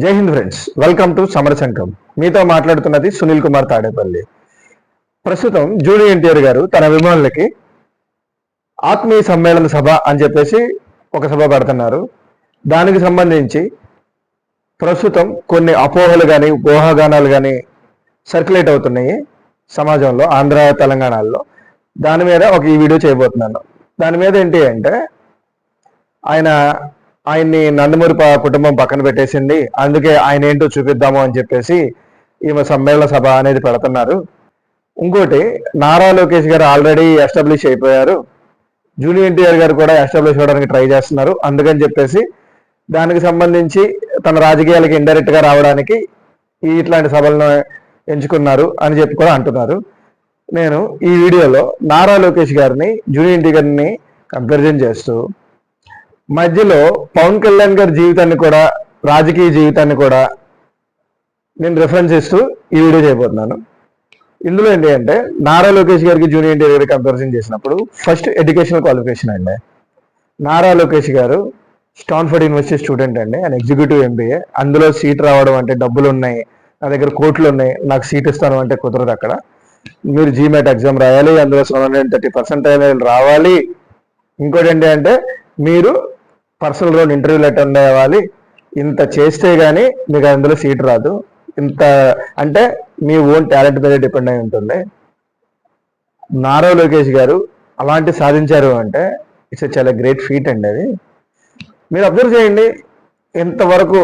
జై Hind friends, welcome to సమరశంఖం. మీతో మాట్లాడుతున్నది సునీల్ కుమార్ తాడేపల్లి. ప్రస్తుతం జూనియర్ ఎన్టీఆర్ గారు తన అభిమానులకి ఆత్మీయ సమ్మేళన సభ అని చెప్పేసి ఒక సభ పెడుతున్నారు. దానికి సంబంధించి ప్రస్తుతం కొన్ని అపోహలు కానీ ఊహాగానాలు కానీ సర్క్యులేట్ అవుతున్నాయి సమాజంలో, ఆంధ్ర తెలంగాణలో. దాని మీద ఈ వీడియో చేయబోతున్నాను. దాని మీద ఏంటి అంటే, ఆయన్ని నందమూరి కుటుంబం పక్కన పెట్టేసింది, అందుకే ఆయన ఏంటో చూపిద్దాము అని చెప్పేసి ఈమె సమ్మేళన సభ అనేది పెడుతున్నారు. ఇంకోటి, నారా లోకేష్ గారు ఆల్రెడీ ఎస్టాబ్లిష్ అయిపోయారు, జూనియర్ ఎన్టీఆర్ గారు కూడా ఎస్టాబ్లిష్ అవ్వడానికి ట్రై చేస్తున్నారు, అందుకని చెప్పేసి దానికి సంబంధించి తన రాజకీయాలకి ఇండైరెక్ట్ గా రావడానికి ఇట్లాంటి సభలను ఎంచుకున్నారు అని చెప్పి కూడా అంటున్నారు. నేను ఈ వీడియోలో నారా లోకేష్ గారిని జూనియర్ ఎన్టీఆర్ గారిని కంపారిజన్ చేస్తూ, మధ్యలో పవన్ కళ్యాణ్ గారి జీవితాన్ని కూడా, రాజకీయ జీవితాన్ని కూడా నేను రిఫరెన్స్ ఇస్తూ ఈ వీడియో చేయబోతున్నాను. ఇందులో ఏంటి అంటే, నారా లోకేష్ గారికి జూనియర్ ఎన్టీఆర్ గారికి కంపారిజన్ చేసినప్పుడు ఫస్ట్ ఎడ్యుకేషనల్ క్వాలిఫికేషన్ అండి. నారా లోకేష్ గారు స్టాన్ఫర్డ్ యూనివర్సిటీ స్టూడెంట్ అండి, ఆయన ఎగ్జిక్యూటివ్ ఎంబీఏ. అందులో సీట్ రావడం అంటే డబ్బులు ఉన్నాయి, నా దగ్గర కోట్లు ఉన్నాయి, నాకు సీట్ ఇస్తాను అంటే కుదరదు. అక్కడ మీరు జీమాట్ ఎగ్జామ్ రాయాలి, అందులో 730% రావాలి. ఇంకోటి ఏంటి అంటే, మీరు పర్సనల్ లోన్ ఇంటర్వ్యూలు అటెండ్ అవ్వాలి. ఇంత చేస్తే గానీ మీకు అందులో సీట్ రాదు. ఇంత అంటే మీ ఓన్ టాలెంట్ మీద డిపెండ్ అయి ఉంటుంది. నారా లోకేష్ గారు అలాంటి సాధించారు అంటే ఇట్స్ చాలా గ్రేట్ ఫీట్ అండి. అది మీరు అబ్జర్వ్ చేయండి, ఇంతవరకు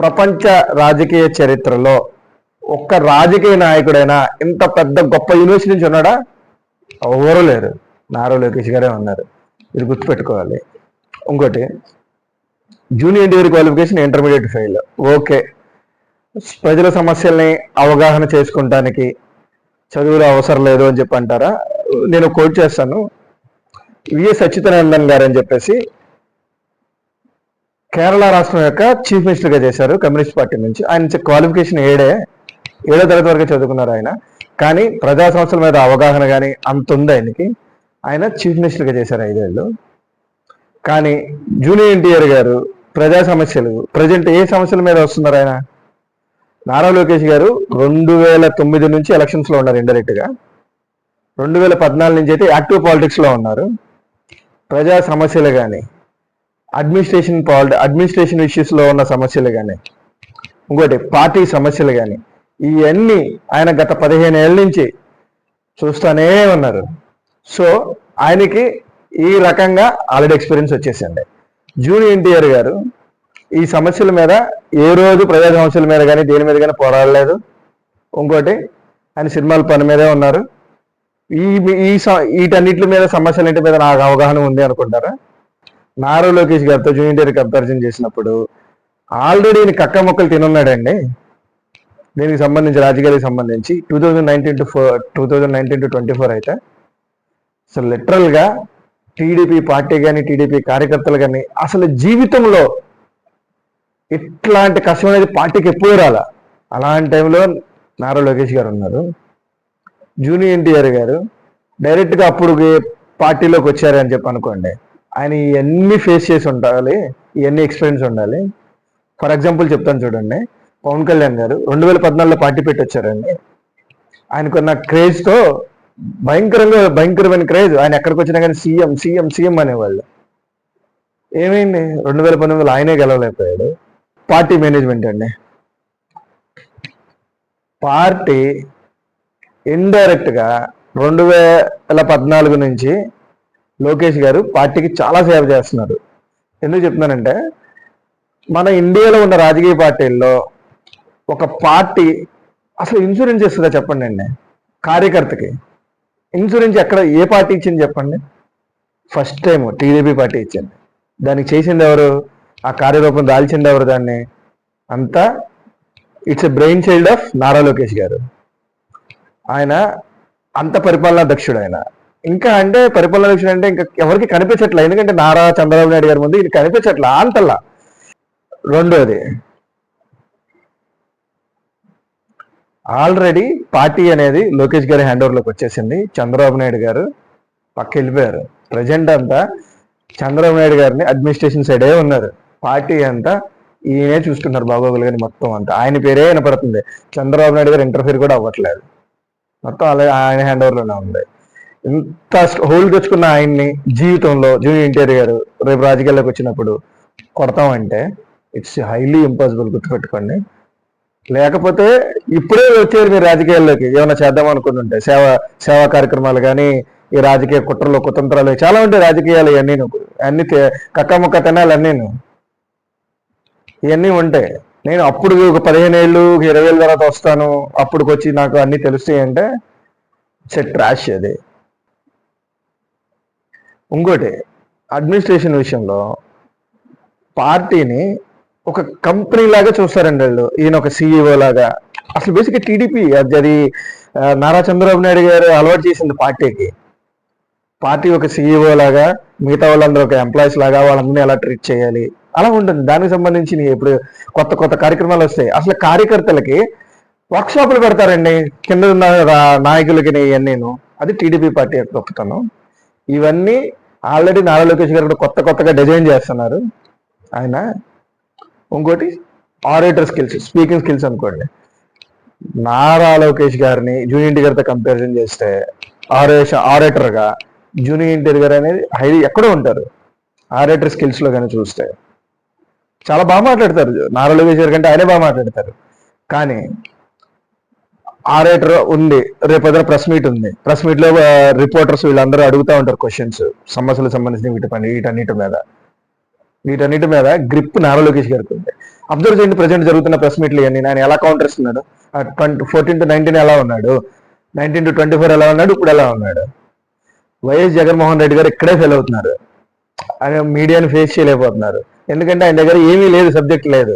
ప్రపంచ రాజకీయ చరిత్రలో ఒక్క రాజకీయ నాయకుడైనా ఇంత పెద్ద గొప్ప యూనివర్సిటీ నుంచి ఉన్నాడా? ఎవరు లేరు, నారా లోకేష్ గారే ఉన్నారు. ఇది గుర్తుపెట్టుకోవాలి. ఇంకోటి, junior NTR qualification intermediate fail. Okay, ప్రజల సమస్యల్ని అవగాహన చేసుకుంటానికి చదువులు అవసరం లేదు అని చెప్పి అంటారా? నేను కోట్ చేస్తాను. విఎస్ అచ్యుతానందన్ గారు అని చెప్పేసి కేరళ రాష్ట్రం యొక్క చీఫ్ మినిస్టర్గా చేశారు కమ్యూనిస్ట్ పార్టీ నుంచి. ఆయన క్వాలిఫికేషన్ ఏడో తరగతి వరకు చదువుకున్నారు ఆయన. కానీ ప్రజా సమస్యల మీద అవగాహన కానీ అంత ఉంది ఆయనకి. ఆయన చీఫ్ మినిస్టర్గా చేశారు 5 ఏళ్ళు. కానీ జూనియర్ ఎన్టీఆర్ గారు ప్రజా సమస్యలు, ప్రజెంట్ ఏ సమస్యల మీద వస్తున్నారు ఆయన? నారా లోకేష్ గారు 2009 నుంచి ఎలక్షన్స్ లో ఉన్నారు ఇండైరెక్ట్ గా. 2014 నుంచి అయితే యాక్టివ్ పాలిటిక్స్ లో ఉన్నారు. ప్రజా సమస్యలు కానీ, అడ్మినిస్ట్రేషన్ ఇష్యూస్ లో ఉన్న సమస్యలు కానీ, ఇంకోటి పార్టీ సమస్యలు కానీ, ఇవన్నీ ఆయన గత 15 ఏళ్ళ నుంచి చూస్తూనే ఉన్నారు. సో ఆయనకి ఈ రకంగా ఆల్రెడీ ఎక్స్పీరియన్స్ వచ్చేసింది. జూనియర్ ఎన్టీఆర్ గారు ఈ సమస్యల మీద ఏ రోజు, ప్రజా సమస్యల మీద కానీ దేని మీద కానీ పోరాడలేదు. ఇంకోటి, ఆయన సినిమాల పని మీదే ఉన్నారు. వీటన్నిటి మీద, సమస్యలన్నింటి మీద నాకు అవగాహన ఉంది అనుకుంటారా? నారా లోకేష్ గారితో జూనియర్ ఎన్టీఆర్ కంపారిజన్ చేసినప్పుడు ఆల్రెడీ ఈయన కక్క మొక్కలు తినున్నాడండి. దీనికి సంబంధించి, రాజకీయాలకు సంబంధించి 2019 to 24 అయితే అసలు లిటరల్ గా టీడీపీ పార్టీ కానీ, టీడీపీ కార్యకర్తలు కానీ అసలు జీవితంలో ఇట్లాంటి కష్టం అనేది పార్టీకి ఎప్పుడు రాలా. అలాంటి టైంలో నారా లోకేష్ గారు ఉన్నారు. జూనియర్ ఎన్టీఆర్ గారు డైరెక్ట్గా అప్పుడు పార్టీలోకి వచ్చారని చెప్పి అనుకోండి, ఆయన ఇవన్నీ ఫేస్ చేసి ఉండాలి, ఇవన్నీ ఎక్స్పీరియన్స్ ఉండాలి. ఫర్ ఎగ్జాంపుల్ చెప్తాను చూడండి, పవన్ కళ్యాణ్ గారు 2014లో పార్టీ పెట్టి వచ్చారండి. ఆయనకున్న క్రేజ్తో భయంకరమైన క్రేజ్. ఆయన ఎక్కడికి వచ్చినా కానీ సీఎం సీఎం సీఎం అనేవాళ్ళు. ఏమైంది? 2019లో ఆయనే గెలవలేకపోయాడు. పార్టీ మేనేజ్మెంట్ అండి, పార్టీ ఇండైరెక్ట్ గా 2014 నుంచి లోకేష్ గారు పార్టీకి చాలా సేవ చేస్తున్నారు. ఎందుకు చెప్తున్నానంటే, మన ఇండియాలో ఉన్న రాజకీయ పార్టీల్లో ఒక పార్టీ అసలు ఇన్సూరెన్స్ ఇస్తుందా చెప్పండి అండి? కార్యకర్తకి ఇన్సూరెన్స్ ఎక్కడ, ఏ పార్టీ ఇచ్చింది చెప్పండి? ఫస్ట్ టైం టీడీపీ పార్టీ ఇచ్చింది. దానికి చేసింది ఎవరు? ఆ కార్యరూపం దాల్చింది ఎవరు? దాన్ని అంతా it's a brain child of Nara Lokesh గారు. ఆయన అంత పరిపాలనా దక్షుడు. ఆయన ఇంకా అంటే పరిపాలనా దక్షుడు అంటే ఇంకా ఎవరికి కనిపించట్లే, ఎందుకంటే నారా చంద్రబాబు నాయుడు గారి ముందు ఇది కనిపించట్లా అంతల్లా. రెండోది, ఆల్రెడీ పార్టీ అనేది లోకేష్ గారి హ్యాండ్ ఓవర్లోకి వచ్చేసింది. చంద్రబాబు నాయుడు గారు పక్క వెళ్ళిపోయారు. ప్రజెంట్ అంతా చంద్రబాబు నాయుడు గారిని అడ్మినిస్ట్రేషన్ సైడే ఉన్నారు. పార్టీ అంతా ఈయనే చూసుకున్నారు బాగోగులు కానీ మొత్తం అంతా ఆయన పేరే వినపడుతుంది. చంద్రబాబు నాయుడు గారు ఇంటర్ఫీర్ కూడా అవ్వట్లేదు, మొత్తం అలాగే ఆయన హ్యాండ్ ఓవర్లోనే ఉంది. ఇంత హోల్డ్ తెచ్చుకున్న ఆయన్ని జీవితంలో జూనియర్ ఎన్టీఆర్ గారు రేపు రాజకీయాల్లోకి వచ్చినప్పుడు కొడతామంటే ఇట్స్ హైలీ ఇంపాసిబుల్, గుర్తుపెట్టుకోండి. లేకపోతే ఇప్పుడే వచ్చారు మీరు రాజకీయాల్లోకి, ఏమైనా చేద్దాం అనుకుంటుంటే సేవా కార్యక్రమాలు కానీ ఈ రాజకీయ కుట్రలు కుతంత్రాలు చాలా ఉంటాయి రాజకీయాలు. ఇవన్నీ అన్ని కక్కముక్క తినాలి అన్నీను, ఇవన్నీ ఉంటాయి. నేను అప్పుడు ఒక 15 ఏళ్ళు 20 ఏళ్ళ తర్వాత వస్తాను, అప్పుడుకి వచ్చి నాకు అన్ని తెలుస్తాయి అంటే ట్రాష్ అది. ఇంకోటి అడ్మినిస్ట్రేషన్ విషయంలో పార్టీని ఒక కంపెనీ లాగా చూస్తారండి వాళ్ళు. ఈయన ఒక CEO లాగా. అసలు బేసిక్గా టీడీపీ అది నారా చంద్రబాబు నాయుడు గారు అలవాటు చేసింది పార్టీకి. పార్టీ ఒక CEO లాగా, మిగతా వాళ్ళందరూ ఒక ఎంప్లాయీస్ లాగా వాళ్ళందరినీ ఎలా ట్రీట్ చేయాలి అలా ఉంటుంది. దానికి సంబంధించి ఇప్పుడు కొత్త కొత్త కార్యక్రమాలు వస్తాయి. అసలు కార్యకర్తలకి వర్క్షాపులు పెడతారండి కింద ఉన్న నాయకులకి ఇవన్నీను. అది టీడీపీ పార్టీ యొక్క గొప్పతనం. ఇవన్నీ ఆల్రెడీ నారా లోకేష్ గారు కూడా కొత్తగా డిజైన్ చేస్తున్నారు ఆయన. ఇంకోటి ఆరేటర్ స్కిల్స్, స్పీకింగ్ స్కిల్స్ అనుకోండి. నారా లోకేష్ గారిని జూనియర్ ఎన్టీఆర్ గారితో కంపారిజన్ చేస్తే ఆరేటర్గా జూనియర్ ఎన్టీఆర్ గారు అనేది హైలీ ఎక్కడో ఉంటారు. ఆరేటర్ స్కిల్స్లో కానీ చూస్తే చాలా బాగా మాట్లాడతారు. నారా లోకేష్ గారి కంటే ఆయనే బాగా మాట్లాడతారు. కానీ ఆరేటర్ ఉంది, రేపు ప్రెస్ మీట్ ఉంది, ప్రెస్ మీట్లో రిపోర్టర్స్ వీళ్ళందరూ అడుగుతూ ఉంటారు క్వశ్చన్స్, సమస్యలకు సంబంధించిన వీటన్నిటి మీద గ్రిప్ నారా లోకేష్ గారికి ఉంది. అబ్జర్వ్ చేయండి, ప్రజెంట్ జరుగుతున్న ప్రెస్ మీట్లు ఇవన్నీ ఆయన ఎలా కౌంటర్ ఇస్తున్నాడు. 14 to 19 ఎలా ఉన్నాడు, 19 to 24 ఎలా ఉన్నాడు, ఇప్పుడు ఎలా ఉన్నాడు. వైఎస్ జగన్మోహన్ రెడ్డి గారు ఇక్కడే ఫెయిల్ అవుతున్నారు. ఆయన మీడియాని ఫేస్ చేయలేకపోతున్నారు. ఎందుకంటే ఆయన దగ్గర ఏమీ లేదు, సబ్జెక్ట్ లేదు.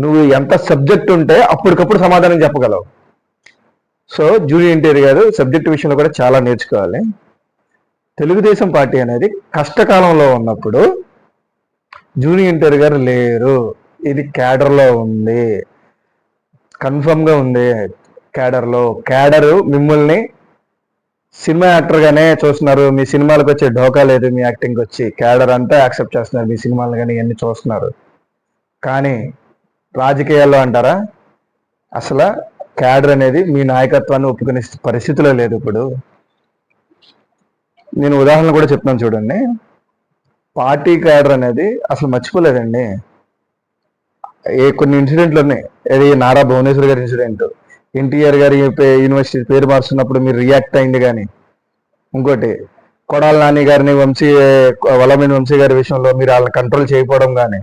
నువ్వు ఎంత సబ్జెక్ట్ ఉంటే అప్పటికప్పుడు సమాధానం చెప్పగలవు. సో జూనియర్ ఎన్టీఆర్ గారు సబ్జెక్ట్ విషయంలో కూడా చాలా నేర్చుకోవాలి. తెలుగుదేశం పార్టీ అనేది కష్టకాలంలో ఉన్నప్పుడు జూనియర్ ఎన్టీఆర్ గారు లేరు. ఇది క్యాడర్లో ఉంది, కన్ఫర్మ్గా ఉంది. క్యాడరు మిమ్మల్ని సినిమా యాక్టర్గానే చూస్తున్నారు. మీ సినిమాలకు వచ్చే ఢోకా లేదు, మీ యాక్టింగ్ వచ్చి క్యాడర్ అంతా యాక్సెప్ట్ చేస్తున్నారు మీ సినిమాలు కానీ ఇవన్నీ చూస్తున్నారు. కానీ రాజకీయాల్లో అంటారా, అసలు క్యాడర్ అనేది మీ నాయకత్వాన్ని ఒప్పుకునే పరిస్థితిలో లేదు. ఇప్పుడు నేను ఉదాహరణ కూడా చెప్తున్నాను చూడండి. పార్టీ క్యాడర్ అనేది అసలు మర్చిపోలేదండి. కొన్ని ఇన్సిడెంట్లు ఉన్నాయి. అది నారా భువనేశ్వర్ గారి ఇన్సిడెంట్, ఎన్టీఆర్ గారి యూనివర్సిటీ పేరు మార్చున్నప్పుడు మీరు రియాక్ట్ అయింది కానీ, ఇంకోటి కొడాల నాని గారిని వల్లభనేని వంశీ గారి విషయంలో మీరు వాళ్ళని కంట్రోల్ చేయకపోవడం కానీ,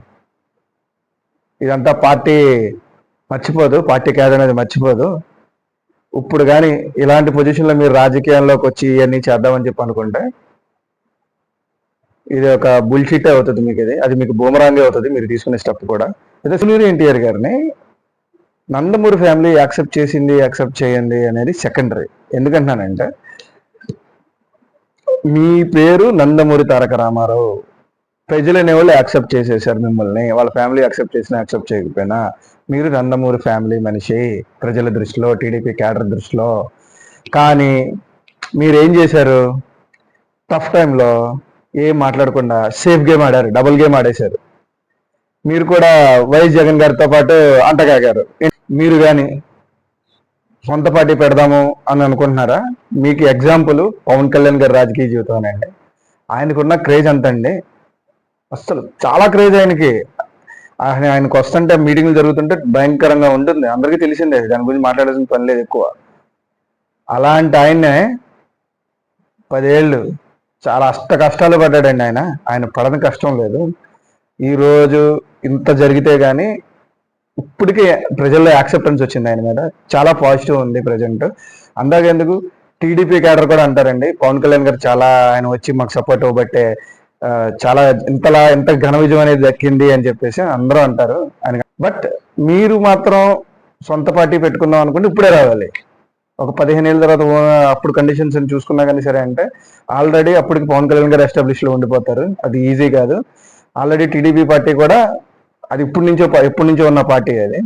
ఇదంతా పార్టీ మర్చిపోదు, పార్టీ క్యాడర్ అనేది మర్చిపోదు. ఇప్పుడు కానీ ఇలాంటి పొజిషన్లో మీరు రాజకీయాల్లోకి వచ్చి ఇవన్నీ చేద్దామని చెప్పి అనుకుంటే ఇది ఒక బుల్షిట్ అవుతుంది మీకు. అది మీకు బూమరాంగే అవుతుంది మీరు తీసుకునే స్టెప్ కూడా. అయితే జూనియర్ ఎన్టీఆర్ గారిని నందమూరి ఫ్యామిలీ యాక్సెప్ట్ చేయండి అనేది సెకండరీ. ఎందుకంటున్నానంటే మీ పేరు నందమూరి తారక రామారావు, ప్రజలు అనేవాళ్ళు యాక్సెప్ట్ చేసేసారు మిమ్మల్ని. వాళ్ళ ఫ్యామిలీ యాక్సెప్ట్ చేసినా యాక్సెప్ట్ చేయకపోయినా మీరు నందమూరి ఫ్యామిలీ మనిషి ప్రజల దృష్టిలో, టీడీపీ క్యాడర్ దృష్టిలో. కానీ మీరేం చేశారు, టఫ్ టైంలో ఏం మాట్లాడకుండా సేఫ్ గేమ్ ఆడారు, డబుల్ గేమ్ ఆడేశారు. మీరు కూడా వైఎస్ జగన్ గారితో పాటు అంటగాగారు. మీరు కానీ సొంత పార్టీ పెడదాము అని అనుకుంటున్నారా? మీకు ఎగ్జాంపుల్ పవన్ కళ్యాణ్ గారి రాజకీయ జీవితం అండి. ఆయనకున్న క్రేజ్ అంతండి, అసలు చాలా క్రేజ్ ఆయనకి. ఆయనకు వస్తుంటే మీటింగ్లు జరుగుతుంటే భయంకరంగా ఉంటుంది, అందరికీ తెలిసిందే, దాని గురించి మాట్లాడాల్సిన పని లేదు ఎక్కువ. అలాంటి ఆయన్నే 10 ఏళ్ళు చాలా కష్టాలు పడ్డాడండి ఆయన పడని కష్టం లేదు. ఈరోజు ఇంత జరిగితే కానీ ఇప్పటికీ ప్రజల్లో యాక్సెప్టెన్స్ వచ్చింది ఆయన మీద, చాలా పాజిటివ్ ఉంది ప్రజెంట్. అందాకెందుకు టీడీపీ క్యాడర్ కూడా అంటారండి, పవన్ కళ్యాణ్ గారు చాలా ఆయన వచ్చి మాకు సపోర్ట్ ఇవ్వబట్టే చాలా ఎంత ఘన విజయం అనేది దక్కింది అని చెప్పేసి అందరూ అంటారు ఆయన. బట్ మీరు మాత్రం సొంత పార్టీ పెట్టుకుందాం అనుకుంటే ఇప్పుడే రావాలి. ఒక 15 ఏళ్ళ తర్వాత అప్పుడు కండిషన్స్ అని చూసుకున్నా కానీ సరే అంటే ఆల్రెడీ అప్పటికి పవన్ కళ్యాణ్ గారు ఎస్టాబ్లిష్లో ఉండిపోతారు. అది ఈజీ కాదు. ఆల్రెడీ టీడీపీ పార్టీ కూడా అది ఎప్పటి నుంచో ఉన్న పార్టీ. అది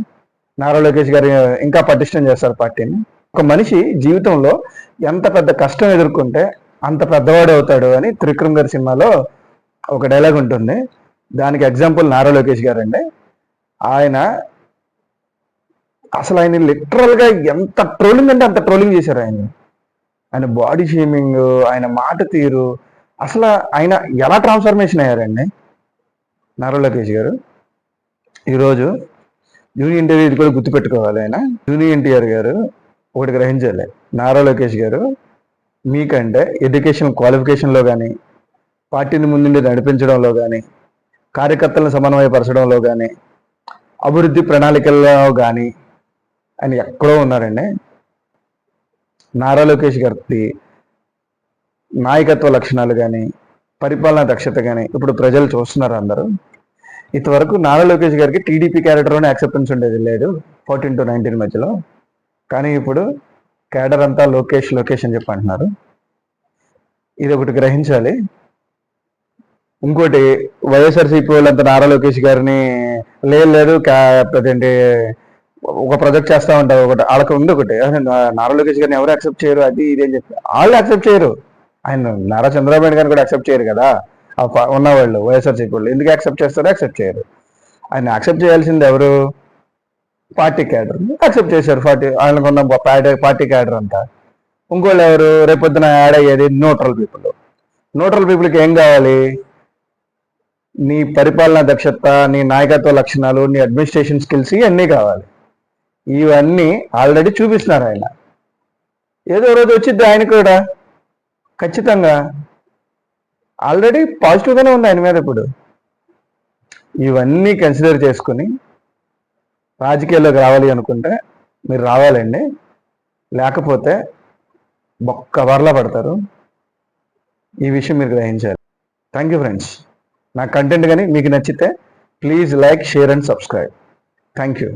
నారా లోకేష్ గారు ఇంకా పటిష్టం చేస్తారు పార్టీని. ఒక మనిషి జీవితంలో ఎంత పెద్ద కష్టం ఎదుర్కొంటే అంత పెద్దవాడు అవుతాడు అని త్రివిక్రమ్ గారి సినిమాలో ఒక డైలాగ్ ఉంటుంది. దానికి ఎగ్జాంపుల్ నారా లోకేష్ గారు అండి. ఆయన అసలు ఆయన లిటరల్ గా ఎంత ట్రోలింగ్ అంటే అంత ట్రోలింగ్ చేశారు ఆయన బాడీ షేమింగ్, ఆయన మాట తీరు, అసలు ఆయన ఎలా ట్రాన్స్ఫర్మేషన్ అయ్యారండి నారా లోకేష్ గారు. ఈరోజు జూనియర్ ఎన్టీఆర్ ఇది కూడా గుర్తుపెట్టుకోవాలి. ఆయన జూనియర్ ఎన్టీఆర్ గారు ఒకటి గ్రహించాలి, నారా లోకేష్ గారు మీకంటే ఎడ్యుకేషన్ క్వాలిఫికేషన్లో కానీ, పార్టీని ముందుండి నడిపించడంలో కానీ, కార్యకర్తలను సమన్వయపరచడంలో కానీ, అభివృద్ధి ప్రణాళికల్లో కానీ ఆయన ఎక్కడో ఉన్నారండి. నారా లోకేష్ గారి నాయకత్వ లక్షణాలు కానీ, పరిపాలనా దక్షత కానీ ఇప్పుడు ప్రజలు చూస్తున్నారు అందరూ. ఇంతవరకు నారా లోకేష్ గారికి టీడీపీ క్యాడర్లోనే యాక్సెప్టెన్స్ ఉండేది లేదు 14 to 19 మధ్యలో. కానీ ఇప్పుడు క్యాడర్ అంతా లోకేష్ లోకేష్ అని చెప్పి అంటున్నారు. ఇది ఒకటి గ్రహించాలి. ఇంకోటి, వైఎస్ఆర్సీపీ వాళ్ళంతా నారా లోకేష్ గారిని లేదు అదేంటి ఒక ప్రాజెక్ట్ చేస్తా ఉంటారు, ఒకటి వాళ్ళకి ఉంది ఒకటి, నారా లోకేష్ గారిని ఎవరు యాక్సెప్ట్ చేయరు అది ఇది అని చెప్పి. వాళ్ళు యాక్సెప్ట్ చేయరు, ఆయన నారా చంద్రబాబు నాయుడు గారిని కూడా యాక్సెప్ట్ చేయరు కదా ఉన్నవాళ్ళు వైఎస్ఆర్సీపీ వాళ్ళు. ఎందుకు యాక్సెప్ట్ చేస్తారో యాక్సెప్ట్ చేయరు. ఆయన యాక్సెప్ట్ చేయాల్సింది ఎవరు? పార్టీ క్యాడర్ యాక్సెప్ట్ చేశారు. ఆయనకున్న పార్టీ క్యాడర్ అంతా. ఇంకోళ్ళు ఎవరు? రేపొద్దున యాడ్ అయ్యేది న్యూట్రల్ పీపుల్. న్యూట్రల్ పీపుల్కి ఏం కావాలి? నీ పరిపాలనా దక్షత, నీ నాయకత్వ లక్షణాలు, నీ అడ్మినిస్ట్రేషన్ స్కిల్స్ ఇవన్నీ కావాలి. ఇవన్నీ ఆల్రెడీ చూపిస్తున్నారు ఆయన. ఏదో రోజు వచ్చింది ఆయన కూడా ఖచ్చితంగా. ఆల్రెడీ పాజిటివ్గానే ఉంది ఆయన మీద. ఇప్పుడు ఇవన్నీ కన్సిడర్ చేసుకుని రాజకీయాల్లోకి రావాలి అనుకుంటే మీరు రావాలండి, లేకపోతే బొక్క బర్లా పడతారు. ఈ విషయం మీరు గ్రహించాలి. Thank you friends. నా కంటెంట్ కానీ మీకు నచ్చితే please like, share and subscribe. Thank you.